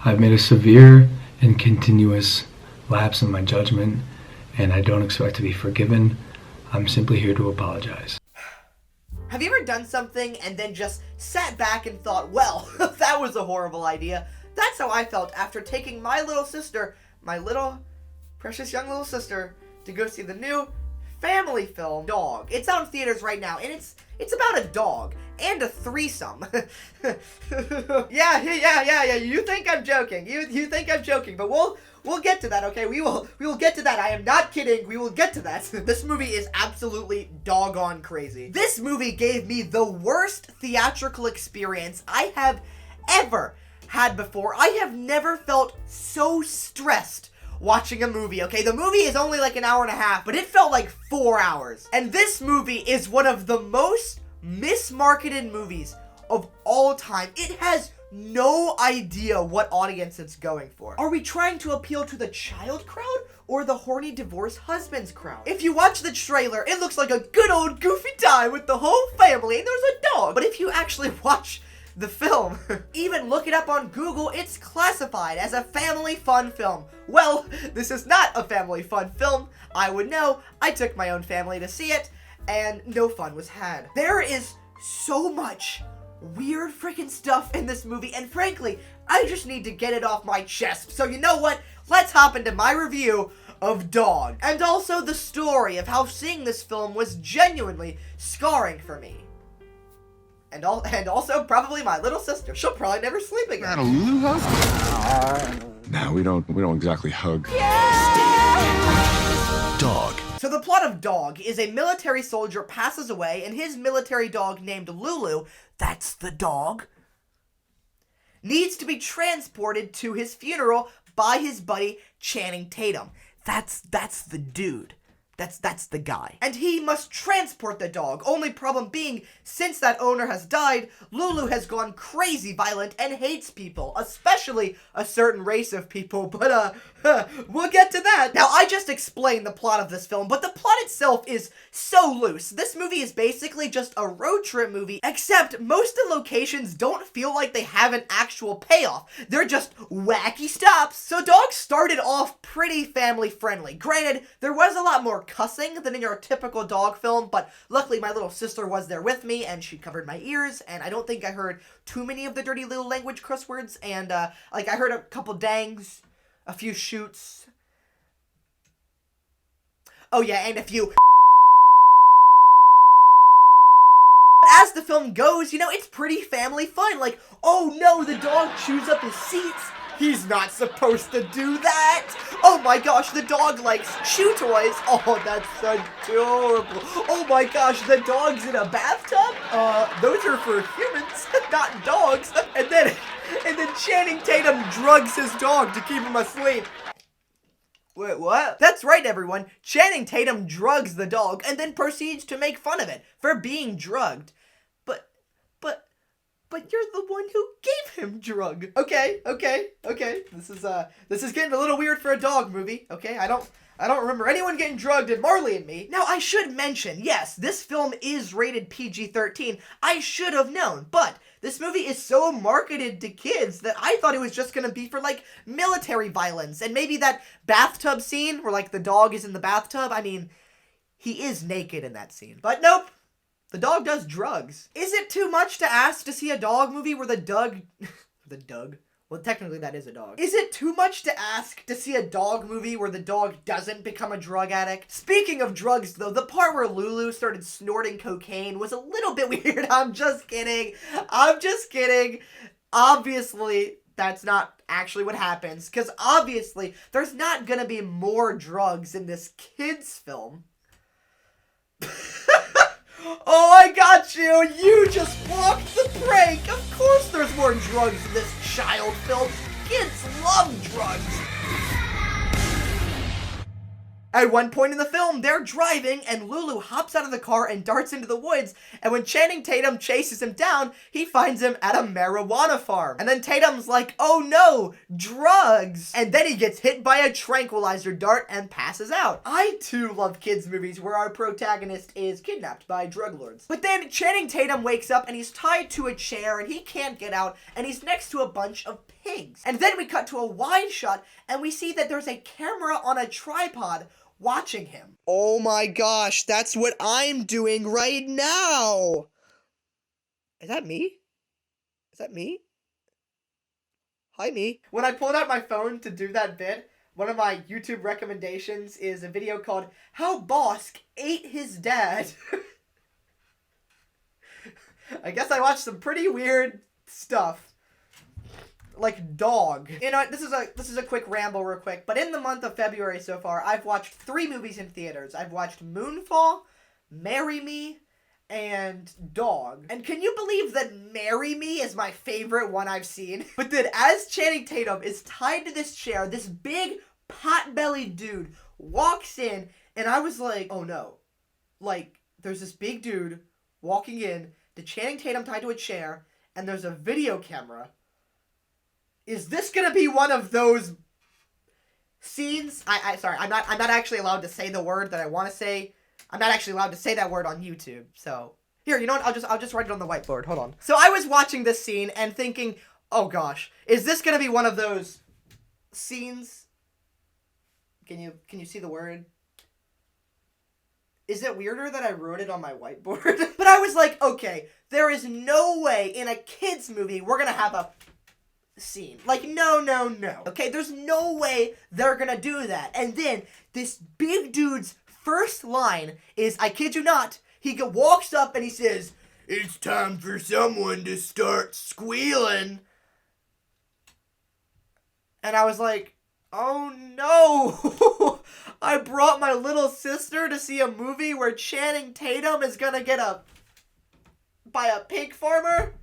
I've made a severe and continuous lapse in my judgment, and I don't expect to be forgiven. I'm simply here to apologize. Have you ever done something and then just sat back and thought, well, that was a horrible idea? That's how I felt after taking my little sister, my little, precious young little sister, to go see the new family film, Dog. It's out in theaters right now, and it's about a dog and a threesome. Yeah. You think I'm joking. You think I'm joking, but we'll get to that, okay? We will get to that. I am not kidding. We will get to that. This movie is absolutely doggone crazy. This movie gave me the worst theatrical experience I have ever had before. I have never felt so stressed watching a movie, okay? The movie is only like an hour and a half, but it felt like 4 hours. And this movie is one of the most mismarketed movies of all time. It has no idea what audience it's going for. Are we trying to appeal to the child crowd or the horny divorced husbands crowd? If you watch the trailer, it looks like a good old goofy time with the whole family and there's a dog. But if you actually watch the film, even look it up on Google, it's classified as a family fun film. Well, this is not a family fun film. I would know. I took my own family to see it, and no fun was had. There is so much weird freaking stuff in this movie, and frankly, I just need to get it off my chest. So you know what? Let's hop into my review of Dog, and also the story of how seeing this film was genuinely scarring for me. And also probably my little sister. She'll probably never sleep again. Not a Lulu hug? No, we don't exactly hug. Dog. So the plot of Dog is a military soldier passes away and his military dog named Lulu, that's the dog, needs to be transported to his funeral by his buddy Channing Tatum. That's the dude. That's the guy. And he must transport the dog. Only problem being, since that owner has died, Lulu has gone crazy violent and hates people, especially a certain race of people, but we'll get to that. Now, I just explained the plot of this film, but the plot itself is so loose. This movie is basically just a road trip movie, except most of the locations don't feel like they have an actual payoff. They're just wacky stops. So Dog started off pretty family friendly. Granted, there was a lot more cussing than in your typical dog film, but luckily my little sister was there with me and she covered my ears, and I don't think I heard too many of the dirty little language curse words, and like I heard a couple dangs, a few shoots, oh yeah, and a few. As the film goes, you know, it's pretty family fun. Like, oh no, the dog chews up his seats. He's not supposed to do that. Oh my gosh, the dog likes chew toys. Oh, that's adorable. Oh my gosh, the dog's in a bathtub? Those are for humans, not dogs. And then Channing Tatum drugs his dog to keep him asleep. Wait, what? That's right, everyone. Channing Tatum drugs the dog and then proceeds to make fun of it for being drugged. But you're the one who gave him drug. Okay. This is getting a little weird for a dog movie. Okay, I don't remember anyone getting drugged in Marley and Me. Now, I should mention, yes, this film is rated PG-13. I should have known, but this movie is so marketed to kids that I thought it was just gonna be for, like, military violence. And maybe that bathtub scene where, like, the dog is in the bathtub. I mean, he is naked in that scene. But nope. The dog does drugs. Is it too much to ask to see a dog movie where well, technically that is a dog. Is it too much to ask to see a dog movie where the dog doesn't become a drug addict? Speaking of drugs, though, the part where Lulu started snorting cocaine was a little bit weird. I'm just kidding. Obviously, that's not actually what happens, because obviously, there's not gonna be more drugs in this kid's film. Oh, I got you! You just blocked the prank! Of course there's more drugs in this child film. Kids love drugs! At one point in the film, they're driving, and Lulu hops out of the car and darts into the woods, and when Channing Tatum chases him down, he finds him at a marijuana farm. And then Tatum's like, oh no, drugs! And then he gets hit by a tranquilizer dart and passes out. I too love kids movies where our protagonist is kidnapped by drug lords. But then Channing Tatum wakes up and he's tied to a chair and he can't get out, and he's next to a bunch of pigs. things. And then we cut to a wide shot and we see that there's a camera on a tripod watching him. Oh my gosh, that's what I'm doing right now. Is that me? Is that me? Hi, me. When I pulled out my phone to do that bit, one of my YouTube recommendations is a video called How Bosk Ate His Dad. I guess I watched some pretty weird stuff. Like dog. You know what, this is a quick ramble real quick, but in the month of February so far, I've watched 3 movies in theaters. I've watched Moonfall, Marry Me, and Dog. And can you believe that Marry Me is my favorite one I've seen? But then as Channing Tatum is tied to this chair, this big pot-bellied dude walks in, and I was like, oh no. Like, there's this big dude walking in, to Channing Tatum tied to a chair, and there's a video camera. Is this gonna be one of those scenes? Sorry, I'm not actually allowed to say the word that I want to say. I'm not actually allowed to say that word on YouTube. So here, you know what? I'll just write it on the whiteboard. Hold on. So I was watching this scene and thinking, oh gosh, is this gonna be one of those scenes? Can you see the word? Is it weirder that I wrote it on my whiteboard? But I was like, okay, there is no way in a kids movie we're gonna have a scene. Like, no. Okay, there's no way they're gonna do that. And then this big dude's first line is, I kid you not, he walks up and he says, "It's time for someone to start squealing." And I was like, oh no. I brought my little sister to see a movie where Channing Tatum is gonna get by a pig farmer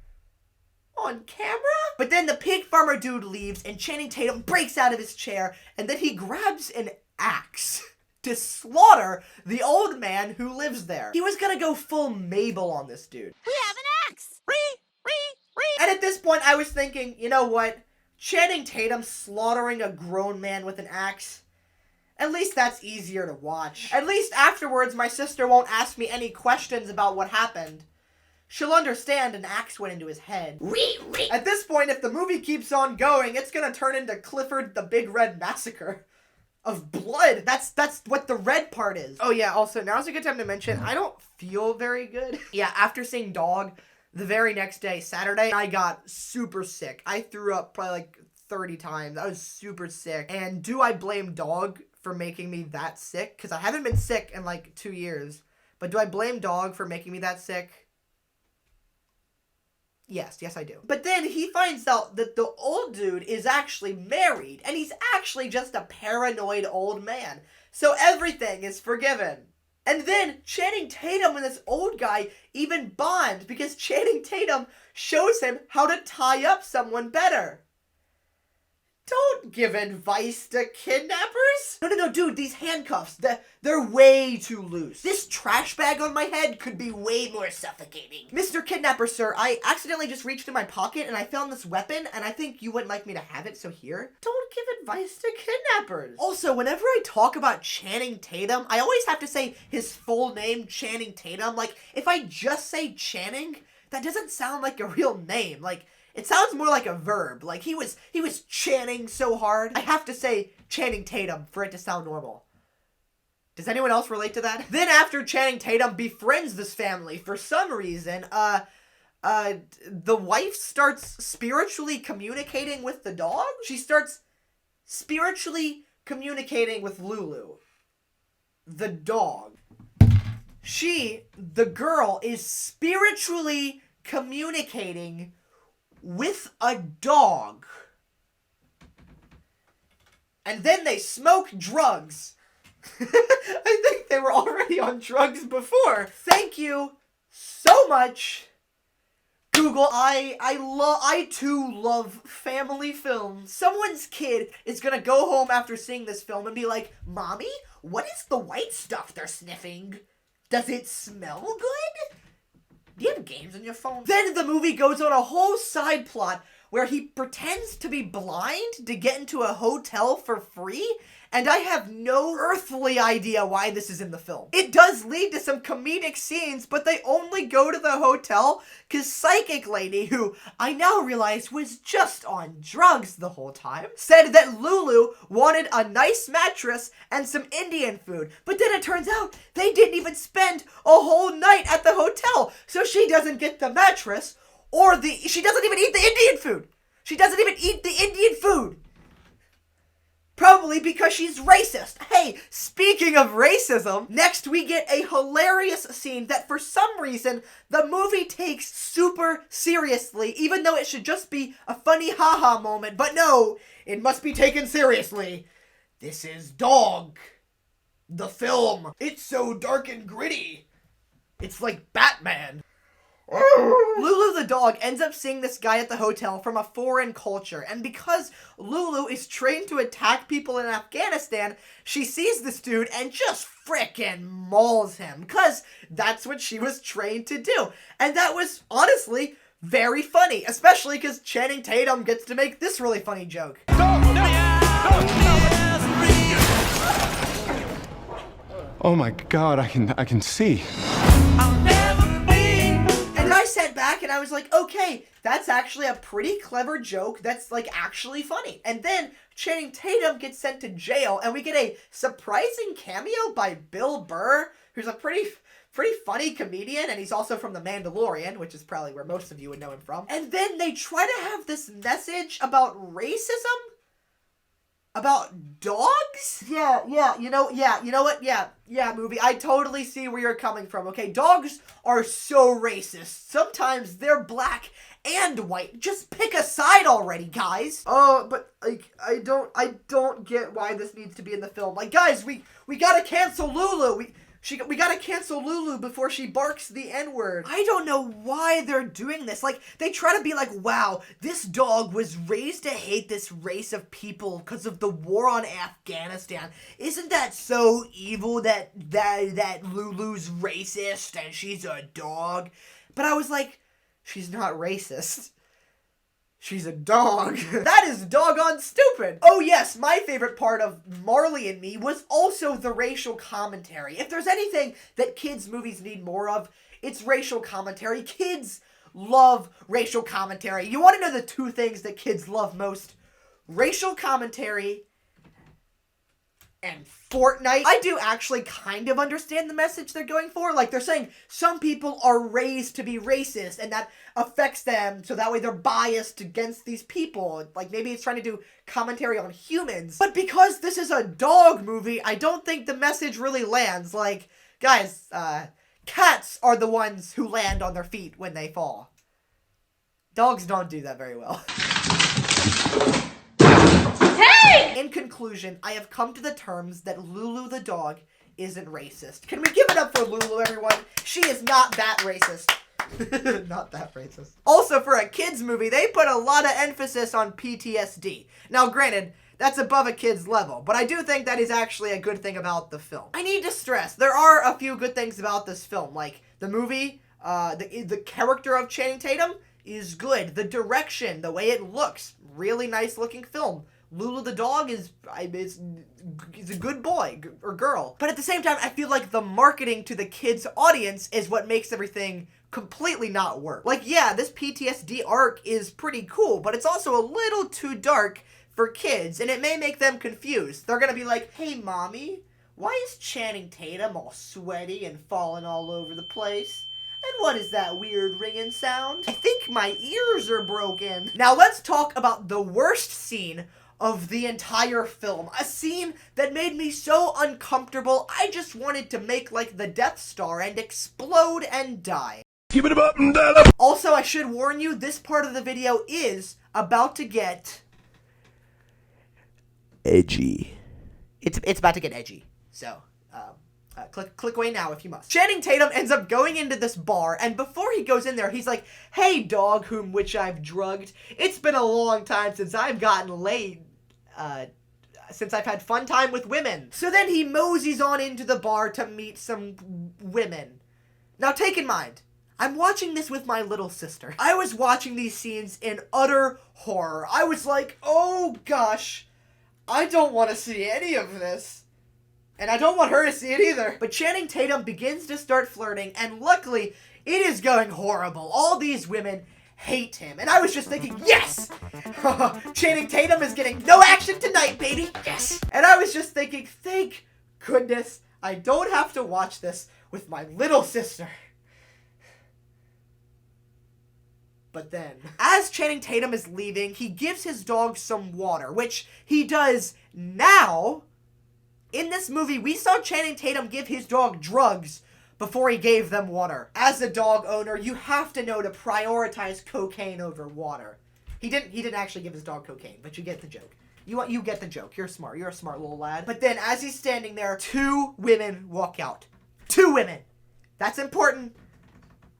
on camera? But then the pig farmer dude leaves and Channing Tatum breaks out of his chair and then he grabs an axe to slaughter the old man who lives there. He was gonna go full Mabel on this dude. We have an axe! And at this point I was thinking, you know what? Channing Tatum slaughtering a grown man with an axe, at least that's easier to watch. At least afterwards my sister won't ask me any questions about what happened. She'll understand an axe went into his head. At this point, if the movie keeps on going, it's gonna turn into Clifford the Big Red Massacre of blood. That's what the red part is. Oh yeah, also, now's a good time to mention, I don't feel very good. Yeah, after seeing Dog, the very next day, Saturday, I got super sick. I threw up probably like 30 times. I was super sick. And do I blame Dog for making me that sick? Because I haven't been sick in like 2 years. But do I blame Dog for making me that sick? Yes, I do. But then he finds out that the old dude is actually married, and he's actually just a paranoid old man. So everything is forgiven. And then Channing Tatum and this old guy even bond because Channing Tatum shows him how to tie up someone better. Don't give advice to kidnappers. No, dude, these handcuffs, they're way too loose. This trash bag on my head could be way more suffocating. Mr. Kidnapper, sir, I accidentally just reached in my pocket and I found this weapon and I think you wouldn't like me to have it, so here. Don't give advice to kidnappers. Also, whenever I talk about Channing Tatum, I always have to say his full name, Channing Tatum. Like, if I just say Channing, that doesn't sound like a real name. Like, it sounds more like a verb. Like, he was channing so hard. I have to say Channing Tatum for it to sound normal. Does anyone else relate to that? Then after Channing Tatum befriends this family, for some reason, the wife starts spiritually communicating with the dog? She starts spiritually communicating with Lulu, the dog. The girl, is spiritually communicating with a dog. And then they smoke drugs. I think they were already on drugs before. Thank you so much, Google. I too love family films. Someone's kid is gonna go home after seeing this film and be like, "Mommy, what is the white stuff they're sniffing? Does it smell good? Do you have games on your phone?" Then the movie goes on a whole side plot where he pretends to be blind to get into a hotel for free, and I have no earthly idea why this is in the film. It does lead to some comedic scenes, but they only go to the hotel because Psychic Lady, who I now realize was just on drugs the whole time, said that Lulu wanted a nice mattress and some Indian food. But then it turns out they didn't even spend a whole night at the hotel, so she doesn't get the mattress or she doesn't even eat the Indian food. She doesn't even eat the Indian food. Probably because she's racist. Hey, speaking of racism, next we get a hilarious scene that for some reason the movie takes super seriously, even though it should just be a funny haha moment. But no, it must be taken seriously. This is Dog, the film. It's so dark and gritty. It's like Batman. Lulu the dog ends up seeing this guy at the hotel from a foreign culture, and because Lulu is trained to attack people in Afghanistan, she sees this dude and just frickin' mauls him, because that's what she was trained to do. And that was, honestly, very funny, especially because Channing Tatum gets to make this really funny joke. Oh my God, I can see. And I sat back and I was like, okay, that's actually a pretty clever joke that's like actually funny. And then Channing Tatum gets sent to jail and we get a surprising cameo by Bill Burr, who's a pretty funny comedian, and he's also from The Mandalorian, which is probably where most of you would know him from. And then they try to have this message about racism? About dogs? Yeah, you know what? Yeah, movie. I totally see where you're coming from, okay? Dogs are so racist. Sometimes they're black and white. Just pick a side already, guys. Oh, but, like, I don't get why this needs to be in the film. Like, guys, we gotta cancel Lulu. We gotta cancel Lulu before she barks the N-word. I don't know why they're doing this. Like, they try to be like, wow, this dog was raised to hate this race of people because of the war on Afghanistan. Isn't that so evil that Lulu's racist and she's a dog? But I was like, she's not racist. She's a dog. That is doggone stupid. Oh yes, my favorite part of Marley and Me was also the racial commentary. If there's anything that kids' movies need more of, it's racial commentary. Kids love racial commentary. You want to know the two things that kids love most? Racial commentary and Fortnite. I do actually kind of understand the message they're going for. Like, they're saying some people are raised to be racist and that affects them, so that way they're biased against these people. Like, maybe it's trying to do commentary on humans. But because this is a dog movie, I don't think the message really lands. Like, guys, cats are the ones who land on their feet when they fall. Dogs don't do that very well. In conclusion, I have come to the terms that Lulu the dog isn't racist. Can we give it up for Lulu, everyone? She is not that racist. Not that racist. Also, for a kids movie, they put a lot of emphasis on PTSD. Now, granted, that's above a kid's level, but I do think that is actually a good thing about the film. I need to stress, there are a few good things about this film, like the movie, the character of Channing Tatum is good. The direction, the way it looks, really nice looking film. Lulu the dog is a good boy or girl. But at the same time, I feel like the marketing to the kids' audience is what makes everything completely not work. Like, yeah, this PTSD arc is pretty cool, but it's also a little too dark for kids, and it may make them confused. They're gonna be like, hey, mommy, why is Channing Tatum all sweaty and falling all over the place? And what is that weird ringing sound? I think my ears are broken. Now let's talk about the worst scene of the entire film. A scene that made me so uncomfortable, I just wanted to make like the Death Star and explode and die. Give it up and down up. Also, I should warn you, this part of the video is about to get edgy. It's about to get edgy. So, click away now if you must. Channing Tatum ends up going into this bar, and before he goes in there, he's like, hey, dog which I've drugged. It's been a long time since I've gotten laid. Since I've had fun time with women. So then he moseys on into the bar to meet some women. Now take in mind, I'm watching this with my little sister. I was watching these scenes in utter horror. I was like, oh gosh, I don't want to see any of this. And I don't want her to see it either. But Channing Tatum begins to start flirting, and luckily, it is going horrible. All these women hate him. And I was just thinking, yes! Channing Tatum is getting no action tonight, baby! Yes! And I was just thinking, thank goodness I don't have to watch this with my little sister. But then, as Channing Tatum is leaving, he gives his dog some water, which he does now. In this movie, we saw Channing Tatum give his dog drugs before he gave them water. As a dog owner, you have to know to prioritize cocaine over water. He didn't actually give his dog cocaine, but you get the joke. You get the joke. You're smart. You're a smart little lad. But then, as he's standing there, 2 women walk out. 2 women. That's important.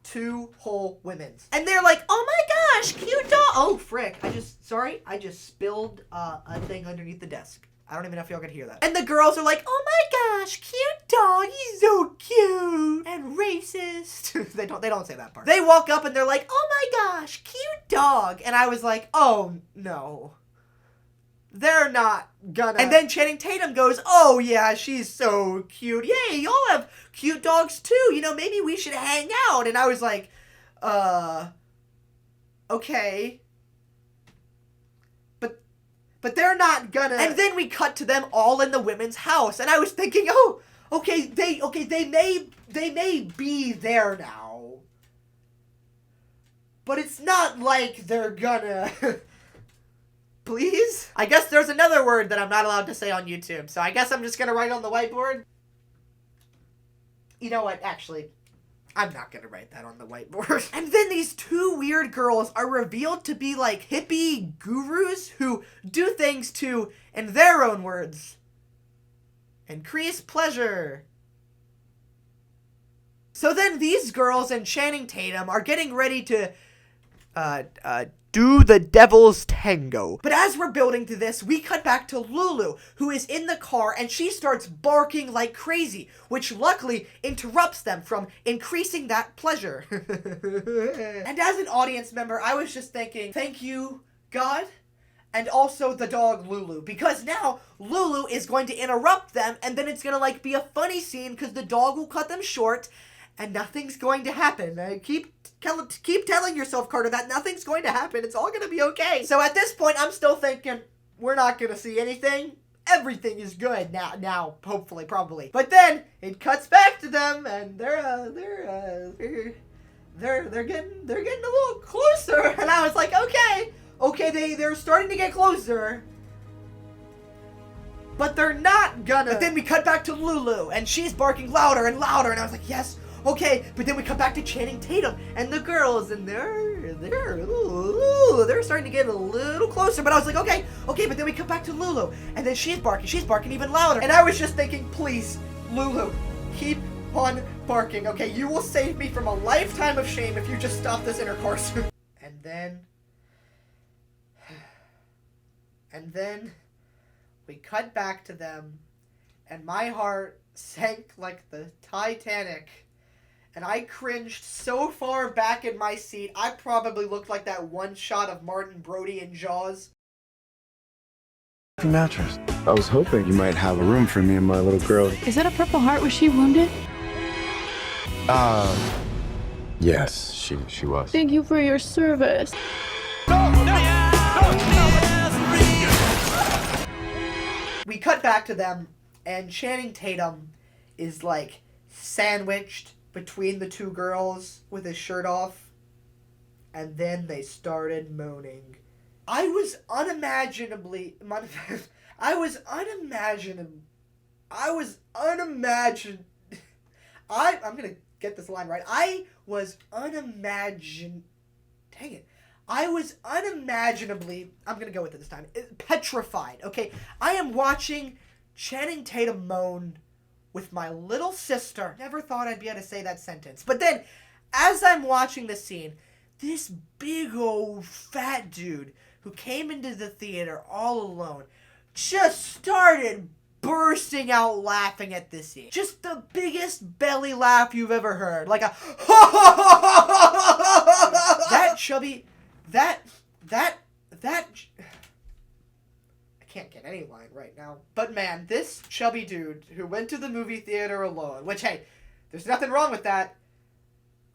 2 whole women. And they're like, oh my gosh, cute dog. Oh, frick. I just spilled a thing underneath the desk. I don't even know if y'all could hear that. And the girls are like, oh my gosh, cute dog. He's so cute. And racist. they don't say that part. They walk up and they're like, oh my gosh, cute dog. And I was like, oh no. They're not gonna. And then Channing Tatum goes, oh yeah, she's so cute. Yay, y'all have cute dogs too. You know, maybe we should hang out. And I was like, okay. But they're not gonna. And then we cut to them all in the women's house. And I was thinking, oh, okay, they may be there now. But it's not like they're gonna. Please? I guess there's another word that I'm not allowed to say on YouTube, so I guess I'm just gonna write on the whiteboard. You know what, actually, I'm not gonna write that on the whiteboard. And then these 2 weird girls are revealed to be like hippie gurus who do things to, in their own words, increase pleasure. So then these girls and Channing Tatum are getting ready to, do the devil's tango. But as we're building to this, we cut back to Lulu, who is in the car, and she starts barking like crazy, which luckily interrupts them from increasing that pleasure. And as an audience member, I was just thinking, thank you, God, and also the dog Lulu, because now Lulu is going to interrupt them, and then it's gonna like be a funny scene because the dog will cut them short, and nothing's going to happen. Keep telling yourself, Carter, that nothing's going to happen. It's all going to be okay. So at this point, I'm still thinking, we're not going to see anything. Everything is good now, hopefully, probably. But then it cuts back to them, and they're getting a little closer. And I was like, okay, they're starting to get closer. But they're not gonna. But then we cut back to Lulu, and she's barking louder and louder, and I was like, yes. Okay, but then we come back to Channing Tatum and the girls, and they're starting to get a little closer. But I was like, okay, but then we come back to Lulu, and then she's barking even louder. And I was just thinking, please, Lulu, keep on barking, okay? You will save me from a lifetime of shame if you just stop this intercourse. And then we cut back to them, and my heart sank like the Titanic. And I cringed so far back in my seat, I probably looked like that one shot of Martin Brody in Jaws. Mattress. I was hoping you might have a room for me and my little girl. Is that a Purple Heart? Was she wounded? Yes, she was. Thank you for your service. We cut back to them, and Channing Tatum is like sandwiched between the 2 girls with his shirt off, and then they started moaning. I'm gonna get this line right. I was unimaginably, I'm gonna go with it this time, petrified, okay? I am watching Channing Tatum moan with my little sister. Never thought I'd be able to say that sentence. But then, as I'm watching the scene, this big old fat dude who came into the theater all alone just started bursting out laughing at this scene. Just the biggest belly laugh you've ever heard. Like a that chubby, that I can't get any line right now. But man, this chubby dude who went to the movie theater alone, which hey, there's nothing wrong with that.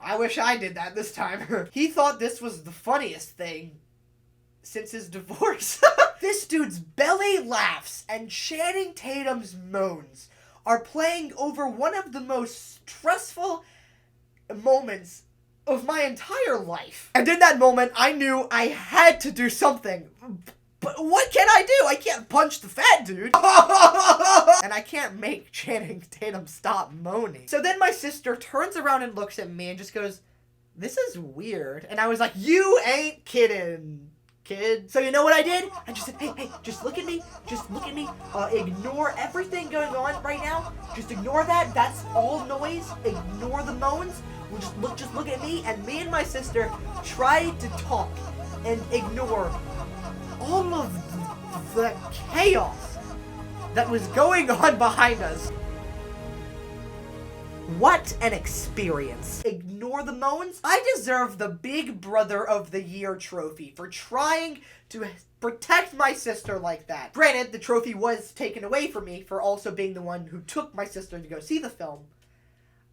I wish I did that this time. He thought this was the funniest thing since his divorce. This dude's belly laughs and Channing Tatum's moans are playing over one of the most stressful moments of my entire life. And in that moment, I knew I had to do something. But what can I do? I can't punch the fat dude. And I can't make Channing Tatum stop moaning. So then my sister turns around and looks at me and just goes, "This is weird." And I was like, "You ain't kidding, kid." So you know what I did? I just said, hey, just look at me. Just look at me. Ignore everything going on right now. Just ignore that. That's all noise. Ignore the moans. We'll just look at me. And me and my sister tried to talk and ignore all of the chaos that was going on behind us. What an experience. Ignore the moans. I deserve the Big Brother of the Year trophy for trying to protect my sister like that. Granted, the trophy was taken away from me for also being the one who took my sister to go see the film.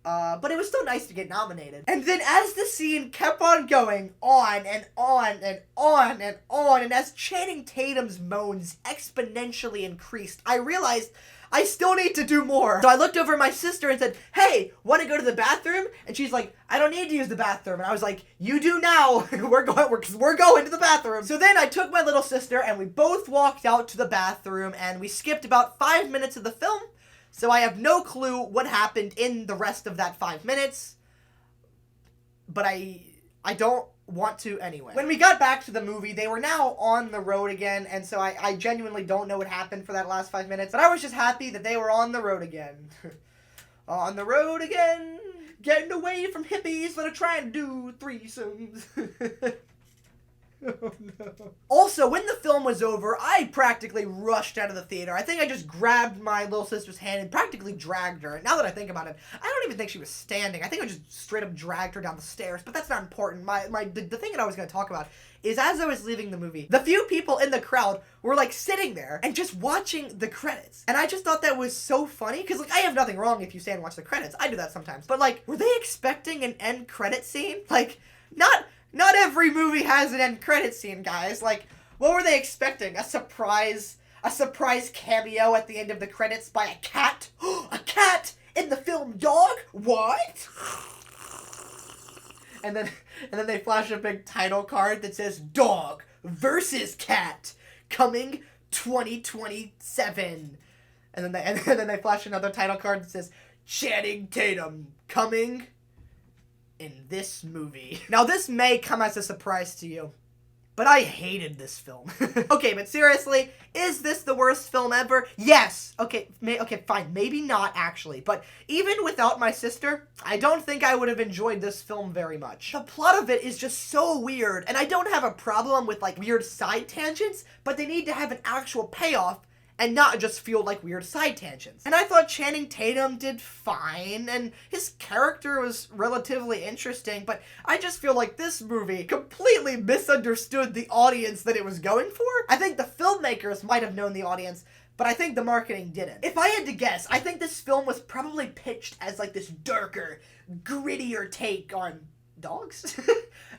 But it was still nice to get nominated. And then as the scene kept on going on and on and on and on, and as Channing Tatum's moans exponentially increased, I realized I still need to do more. So I looked over at my sister and said, "Hey, want to go to the bathroom?" And she's like, "I don't need to use the bathroom." And I was like, "You do now." we're going to the bathroom. So then I took my little sister and we both walked out to the bathroom and we skipped about 5 minutes of the film. So I have no clue what happened in the rest of that 5 minutes. But I don't want to anyway. When we got back to the movie, they were now on the road again, and so I genuinely don't know what happened for that last 5 minutes, but I was just happy that they were on the road again. On the road again, getting away from hippies that are trying to do threesomes. Oh no. Also, when the film was over, I practically rushed out of the theater. I think I just grabbed my little sister's hand and practically dragged her. Now that I think about it, I don't even think she was standing. I think I just straight up dragged her down the stairs, but that's not important. The thing that I was going to talk about is as I was leaving the movie, the few people in the crowd were like sitting there and just watching the credits. And I just thought that was so funny, because like I have nothing wrong if you stay and watch the credits. I do that sometimes. But like, were they expecting an end credit scene? Like, not every movie has an end credit scene, guys. Like, what were they expecting? A surprise cameo at the end of the credits by a cat? A cat in the film Dog? What? And then they flash a big title card that says Dog versus Cat coming 2027. And then they flash another title card that says Channing Tatum coming in this movie. Now, this may come as a surprise to you, but I hated this film. Okay, but seriously, is this the worst film ever? Yes. Okay, fine. Maybe not, actually. But even without my sister, I don't think I would have enjoyed this film very much. The plot of it is just so weird, and I don't have a problem with, like, weird side tangents, but they need to have an actual payoff and not just feel like weird side tangents. And I thought Channing Tatum did fine, and his character was relatively interesting, but I just feel like this movie completely misunderstood the audience that it was going for. I think the filmmakers might have known the audience, but I think the marketing didn't. If I had to guess, I think this film was probably pitched as like this darker, grittier take on dogs?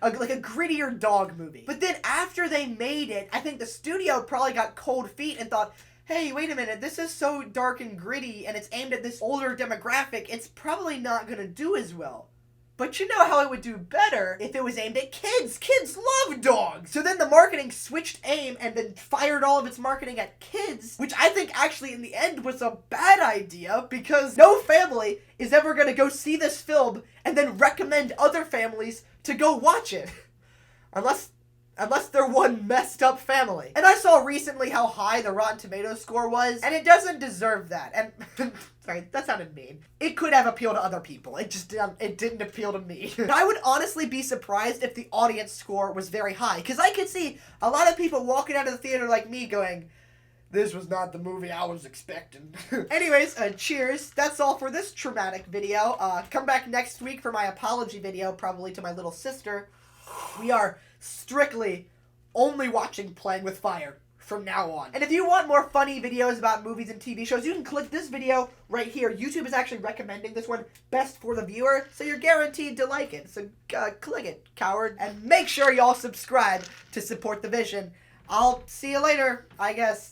Like a grittier dog movie. But then after they made it, I think the studio probably got cold feet and thought, hey, wait a minute, this is so dark and gritty and it's aimed at this older demographic, it's probably not gonna do as well. But you know how it would do better if it was aimed at kids. Kids love dogs! So then the marketing switched aim and then fired all of its marketing at kids, which I think actually in the end was a bad idea, because no family is ever gonna go see this film and then recommend other families to go watch it. Unless they're one messed up family. And I saw recently how high the Rotten Tomatoes score was, and it doesn't deserve that. And, sorry, that sounded mean. It could have appealed to other people. It didn't appeal to me. I would honestly be surprised if the audience score was very high, because I could see a lot of people walking out of the theater like me going, This was not the movie I was expecting. Anyways, cheers. That's all for this traumatic video. Come back next week for my apology video, probably to my little sister. We are strictly only watching Playing with Fire from now on. And if you want more funny videos about movies and TV shows, you can click this video right here. YouTube is actually recommending this one best for the viewer, so you're guaranteed to like it. So click it, coward. And make sure y'all subscribe to support the vision. I'll see you later, I guess.